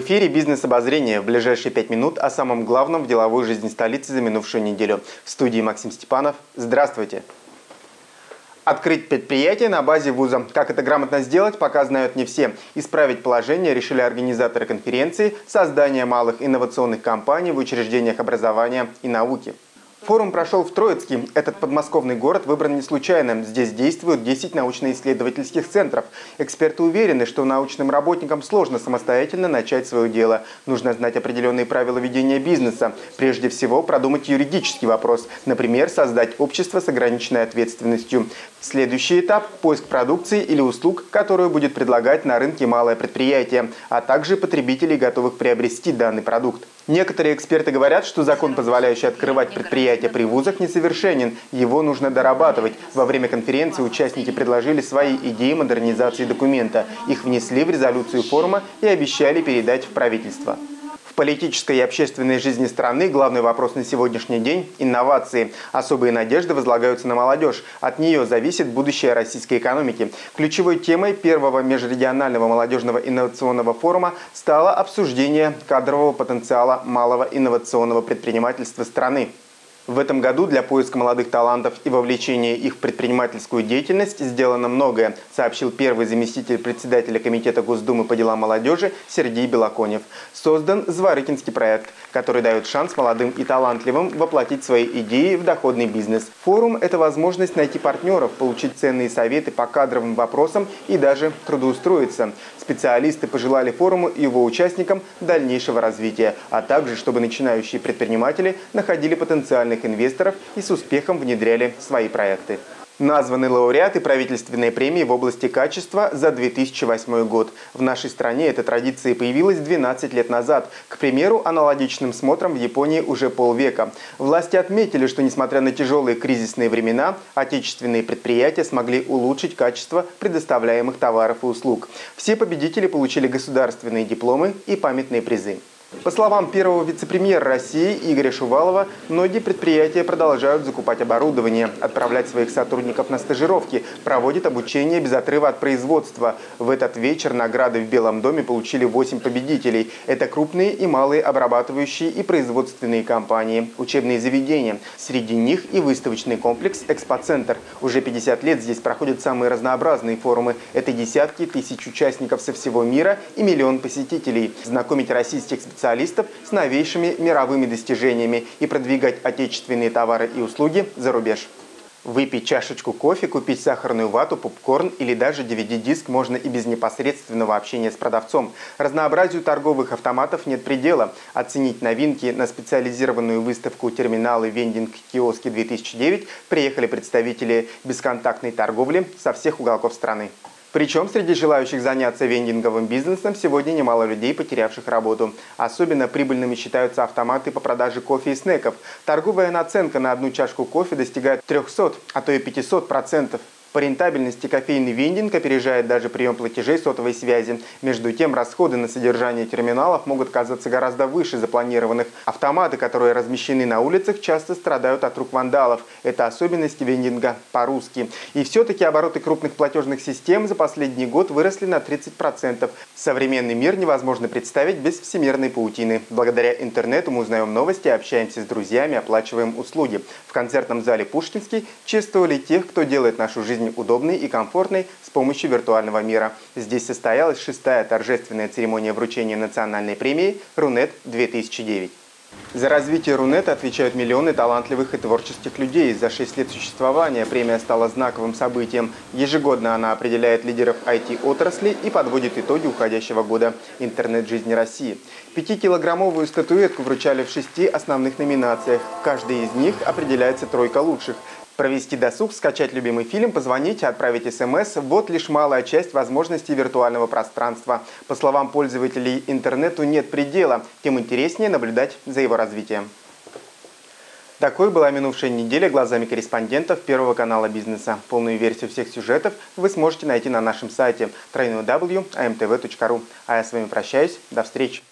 В эфире «Бизнес-обозрение». В ближайшие 5 минут о самом главном в деловой жизни столицы за минувшую неделю. В студии Максим Степанов. Здравствуйте. Открыть предприятие на базе вуза. Как это грамотно сделать, пока знают не все. Исправить положение решили организаторы конференции «Создание малых инновационных компаний в учреждениях образования и науки». Форум прошел в Троицке. Этот подмосковный город выбран не случайно. Здесь действуют 10 научно-исследовательских центров. Эксперты уверены, что научным работникам сложно самостоятельно начать свое дело. Нужно знать определенные правила ведения бизнеса. Прежде всего, продумать юридический вопрос. Например, создать общество с ограниченной ответственностью. Следующий этап – поиск продукции или услуг, которую будет предлагать на рынке малое предприятие, а также потребителей, готовых приобрести данный продукт. Некоторые эксперты говорят, что закон, позволяющий открывать предприятия при вузах, несовершенен. Его нужно дорабатывать. Во время конференции участники предложили свои идеи модернизации документа. Их внесли в резолюцию форума и обещали передать в правительство. В политической и общественной жизни страны главный вопрос на сегодняшний день – инновации. Особые надежды возлагаются на молодежь. От нее зависит будущее российской экономики. Ключевой темой первого межрегионального молодежного инновационного форума стало обсуждение кадрового потенциала малого инновационного предпринимательства страны. В этом году для поиска молодых талантов и вовлечения их в предпринимательскую деятельность сделано многое, сообщил первый заместитель председателя Комитета Госдумы по делам молодежи Сергей Белоконев. Создан Зворыкинский проект, который дает шанс молодым и талантливым воплотить свои идеи в доходный бизнес. Форум – это возможность найти партнеров, получить ценные советы по кадровым вопросам и даже трудоустроиться. Специалисты пожелали форуму и его участникам дальнейшего развития, а также, чтобы начинающие предприниматели находили потенциальных инвесторов и с успехом внедряли свои проекты. Названы лауреаты правительственной премии в области качества за 2008 год. В нашей стране эта традиция появилась 12 лет назад. К примеру, аналогичным смотром в Японии уже полвека. Власти отметили, что несмотря на тяжелые кризисные времена, отечественные предприятия смогли улучшить качество предоставляемых товаров и услуг. Все победители получили государственные дипломы и памятные призы. По словам первого вице-премьера России Игоря Шувалова, многие предприятия продолжают закупать оборудование, отправлять своих сотрудников на стажировки, проводят обучение без отрыва от производства. В этот вечер награды в Белом доме получили 8 победителей. Это крупные и малые обрабатывающие и производственные компании, учебные заведения. Среди них и выставочный комплекс «Экспоцентр». Уже 50 лет здесь проходят самые разнообразные форумы. Это десятки тысяч участников со всего мира и миллион посетителей. Знакомить российских специалистов с новейшими мировыми достижениями и продвигать отечественные товары и услуги за рубеж. Выпить чашечку кофе, купить сахарную вату, попкорн или даже DVD-диск можно и без непосредственного общения с продавцом. Разнообразию торговых автоматов нет предела. Оценить новинки на специализированную выставку «Терминалы Вендинг-киоски-2009» приехали представители бесконтактной торговли со всех уголков страны. Причем среди желающих заняться вендинговым бизнесом сегодня немало людей, потерявших работу. Особенно прибыльными считаются автоматы по продаже кофе и снеков. Торговая наценка на одну чашку кофе достигает 300, а то и 500%. По рентабельности кофейный вендинг опережает даже прием платежей сотовой связи. Между тем, расходы на содержание терминалов могут казаться гораздо выше запланированных. Автоматы, которые размещены на улицах, часто страдают от рук вандалов. Это особенность вендинга по-русски. И все-таки обороты крупных платежных систем за последний год выросли на 30%. Современный мир невозможно представить без всемирной паутины. Благодаря интернету мы узнаем новости, общаемся с друзьями, оплачиваем услуги. В концертном зале «Пушкинский» чествовали тех, кто делает нашу жизнь удобной и комфортной с помощью виртуального мира. Здесь состоялась 6-я торжественная церемония вручения национальной премии «Рунет-2009». За развитие Рунета отвечают миллионы талантливых и творческих людей. За 6 лет существования премия стала знаковым событием. Ежегодно она определяет лидеров IT-отрасли и подводит итоги уходящего года интернет-жизни России. 5-килограммовую статуэтку вручали в 6 основных номинациях. В каждой из них определяется тройка лучших. Провести досуг, скачать любимый фильм, позвонить, отправить СМС – вот лишь малая часть возможностей виртуального пространства. По словам пользователей, интернету нет предела, тем интереснее наблюдать за его развитием. Такой была минувшая неделя глазами корреспондентов Первого канала бизнеса. Полную версию всех сюжетов вы сможете найти на нашем сайте www.amtv.ru. А я с вами прощаюсь. До встречи.